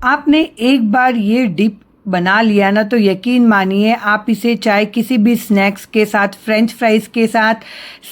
आपने एक बार ये डिप बना लिया ना तो यकीन मानिए आप इसे चाहे किसी भी स्नैक्स के साथ, फ्रेंच फ्राइज के साथ,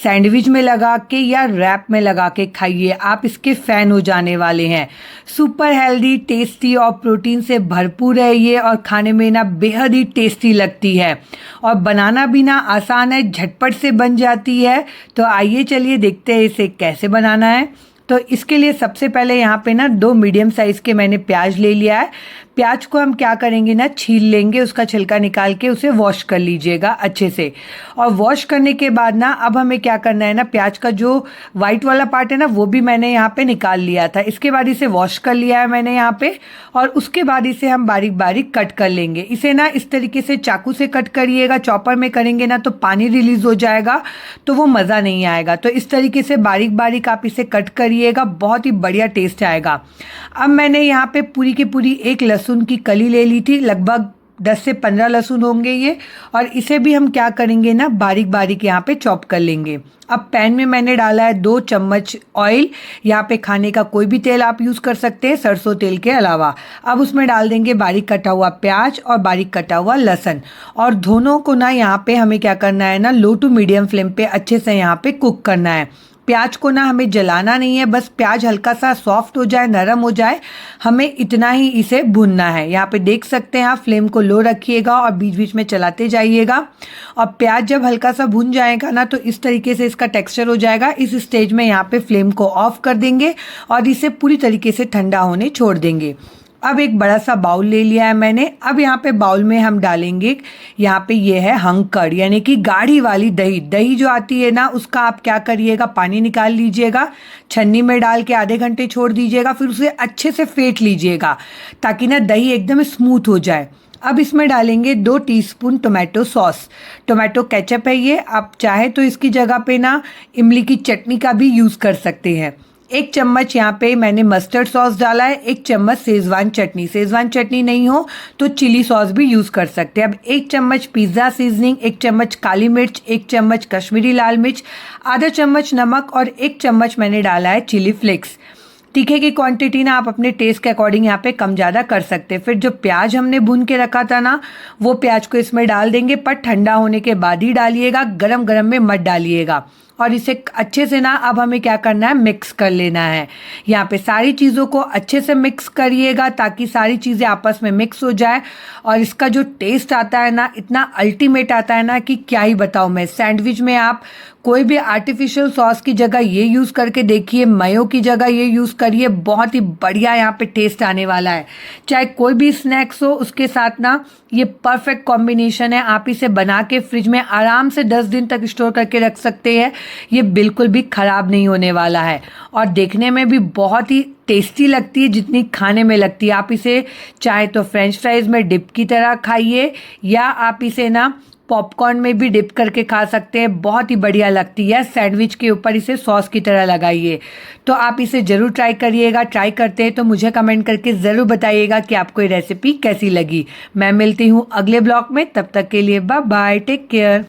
सैंडविच में लगा के या रैप में लगा के खाइए, आप इसके फ़ैन हो जाने वाले हैं। सुपर हेल्दी, टेस्टी और प्रोटीन से भरपूर है ये, और खाने में ना बेहद ही टेस्टी लगती है, और बनाना भी ना आसान है, झटपट से बन जाती है। तो आइए चलिए देखते हैं इसे कैसे बनाना है। तो इसके लिए सबसे पहले यहाँ पे ना 2 मीडियम साइज़ के मैंने प्याज ले लिया है। प्याज को हम क्या करेंगे ना, छील लेंगे, उसका छिलका निकाल के उसे वॉश कर लीजिएगा अच्छे से। और वॉश करने के बाद ना अब हमें क्या करना है ना, प्याज का जो वाइट वाला पार्ट है ना वो भी मैंने यहाँ पे निकाल लिया था। इसके बाद इसे वॉश कर लिया है मैंने यहाँ पे, और उसके बाद इसे हम बारीक बारीक कट कर लेंगे। इसे ना इस तरीके से चाकू से कट करिएगा, चॉपर में करेंगे ना तो पानी रिलीज हो जाएगा, तो वो मज़ा नहीं आएगा। तो इस तरीके से बारीक बारीक आप इसे कट करिएगा, बहुत ही बढ़िया टेस्ट आएगा। अब मैंने यहाँ पे पूरी की पूरी एक लहसुन की कली ले ली थी, लगभग 10 से 15 लहसुन होंगे ये, और इसे भी हम क्या करेंगे ना बारीक बारीक यहाँ पे चॉप कर लेंगे। अब पैन में मैंने डाला है 2 चम्मच ऑयल, यहाँ पे खाने का कोई भी तेल आप यूज़ कर सकते हैं, सरसों तेल के अलावा। अब उसमें डाल देंगे बारीक कटा हुआ प्याज और बारीक कटा हुआ लहसुन, और दोनों को ना यहाँ पे हमें क्या करना है ना, लो टू मीडियम फ्लेम पे अच्छे से यहाँ पे कुक करना है। प्याज को ना हमें जलाना नहीं है, बस प्याज हल्का सा सॉफ्ट हो जाए, नरम हो जाए, हमें इतना ही इसे भूनना है। यहाँ पे देख सकते हैं आप, फ्लेम को लो रखिएगा और बीच बीच में चलाते जाइएगा। और प्याज जब हल्का सा भून जाएगा ना तो इस तरीके से इसका टेक्सचर हो जाएगा। इस स्टेज में यहाँ पे फ्लेम को ऑफ कर देंगे और इसे पूरी तरीके से ठंडा होने छोड़ देंगे। अब एक बड़ा सा बाउल ले लिया है मैंने। अब यहाँ पे बाउल में हम डालेंगे, यहाँ पे ये है हंकड़, यानी कि गाढ़ी वाली दही। दही जो आती है ना उसका आप क्या करिएगा, पानी निकाल लीजिएगा, छन्नी में डाल के आधे घंटे छोड़ दीजिएगा, फिर उसे अच्छे से फेंट लीजिएगा ताकि ना दही एकदम स्मूथ हो जाए। अब इसमें डालेंगे 2 teaspoon tomato sauce, tomato ketchup है ये, आप चाहे तो इसकी जगह पे ना इमली की चटनी का भी यूज़ कर सकते हैं। 1 चम्मच यहाँ पे मैंने मस्टर्ड सॉस डाला है, 1 चम्मच शेजवान चटनी, शेजवान चटनी नहीं हो तो चिली सॉस भी यूज़ कर सकते हैं। अब 1 चम्मच पिज़्ज़ा सीजनिंग, 1 चम्मच काली मिर्च, 1 चम्मच कश्मीरी लाल मिर्च, आधा चम्मच नमक, और 1 चम्मच मैंने डाला है चिली फ्लेक्स। तीखे की क्वांटिटी ना आप अपने टेस्ट के अकॉर्डिंग यहाँ पे कम ज़्यादा कर सकते हैं। फिर जो प्याज हमने भून के रखा था ना वो प्याज को इसमें डाल देंगे, पर ठंडा होने के बाद ही डालिएगा, गरम गरम में मत डालिएगा। और इसे अच्छे से ना अब हमें क्या करना है, मिक्स कर लेना है। यहाँ पे सारी चीज़ों को अच्छे से मिक्स करिएगा ताकि सारी चीज़ें आपस में मिक्स हो जाए, और इसका जो टेस्ट आता है ना इतना अल्टीमेट आता है ना कि क्या ही बताऊँ मैं। सैंडविच में आप कोई भी आर्टिफिशियल सॉस की जगह ये यूज़ करके देखिए, मयो की जगह ये यूज़ करिए, बहुत ही बढ़िया यहाँ पे टेस्ट आने वाला है। चाहे कोई भी स्नैक्स हो उसके साथ ना ये परफेक्ट कॉम्बिनेशन है। आप इसे बना के फ्रिज में आराम से 10 दिन तक स्टोर करके रख सकते हैं, ये बिल्कुल भी ख़राब नहीं होने वाला है, और देखने में भी बहुत ही टेस्टी लगती है जितनी खाने में लगती है। आप इसे चाहे तो फ्रेंच फ्राइज में डिप की तरह खाइए, या आप इसे ना पॉपकॉर्न में भी डिप करके खा सकते हैं, बहुत ही बढ़िया लगती है। सैंडविच के ऊपर इसे सॉस की तरह लगाइए। तो आप इसे ज़रूर ट्राई करिएगा। ट्राई करते हैं तो मुझे कमेंट करके ज़रूर बताइएगा कि आपको ये रेसिपी कैसी लगी। मैं मिलती हूँ अगले ब्लॉग में, तब तक के लिए बाय बाय, टेक केयर।